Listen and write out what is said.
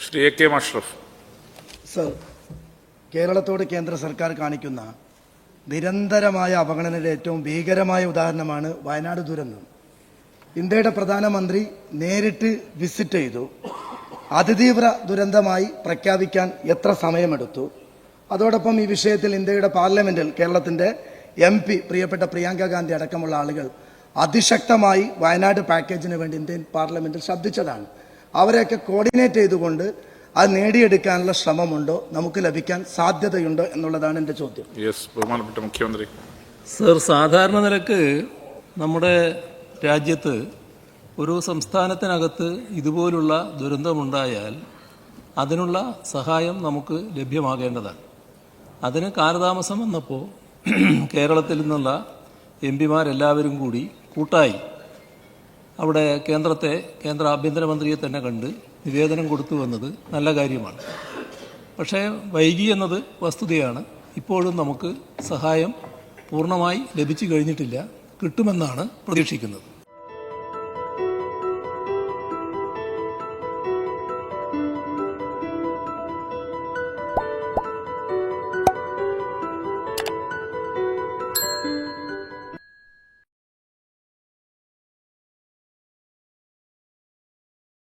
Shri A K Ashraf. Sir, കേരളത്തോട് കേന്ദ്ര സർക്കാർ കാണിക്കുന്ന നിരന്തരമായ അവഗണനയുടെ ഏറ്റവും ഭീകരമായ ഉദാഹരണമാണ് വയനാട് ദുരന്തം. ഇന്ത്യയുടെ പ്രധാനമന്ത്രി നേരിട്ട് വിസിറ്റ് ചെയ്തു. അതിതീവ്ര ദുരന്തമായി പ്രഖ്യാപിക്കാൻ എത്ര സമയമെടുത്തു? അതോടൊപ്പം ഈ വിഷയത്തിൽ ഇന്ത്യയുടെ പാർലമെന്റിൽ കേരളത്തിന്റെ MP പ്രിയപ്പെട്ട പ്രിയങ്ക ഗാന്ധി അടക്കമുള്ള ആളുകൾ അതിശക്തമായി വയനാട് പാക്കേജിന് വേണ്ടി ഇന്ത്യൻ പാർലമെന്റിൽ ശബ്ദിച്ചതാണ്. അവരെയൊക്കെ കോർഡിനേറ്റ് ചെയ്തുകൊണ്ട് അത് നേടിയെടുക്കാനുള്ള ശ്രമമുണ്ടോ, നമുക്ക് ലഭിക്കാൻ സാധ്യതയുണ്ടോ എന്നുള്ളതാണ് എൻ്റെ ചോദ്യം. ബഹുമാനപ്പെട്ട മുഖ്യമന്ത്രി. സർ, സാധാരണ നിലക്ക് നമ്മുടെ രാജ്യത്ത് ഒരു സംസ്ഥാനത്തിനകത്ത് ഇതുപോലുള്ള ദുരന്തമുണ്ടായാൽ അതിനുള്ള സഹായം നമുക്ക് ലഭ്യമാകേണ്ടതാണ്. അതിന് കാലതാമസം വന്നപ്പോൾ കേരളത്തിൽ നിന്നുള്ള MP-മാരെല്ലാവരും കൂടി കൂട്ടായി അവിടെ കേന്ദ്ര ആഭ്യന്തരമന്ത്രിയെ തന്നെ കണ്ട് നിവേദനം കൊടുത്തു വന്നത് നല്ല കാര്യമാണ്. പക്ഷേ വൈകി എന്നത് വസ്തുതയാണ്. ഇപ്പോഴും നമുക്ക് സഹായം പൂർണ്ണമായി ലഭിച്ചു കഴിഞ്ഞിട്ടില്ല. കിട്ടുമെന്നാണ് പ്രതീക്ഷിക്കുന്നത്.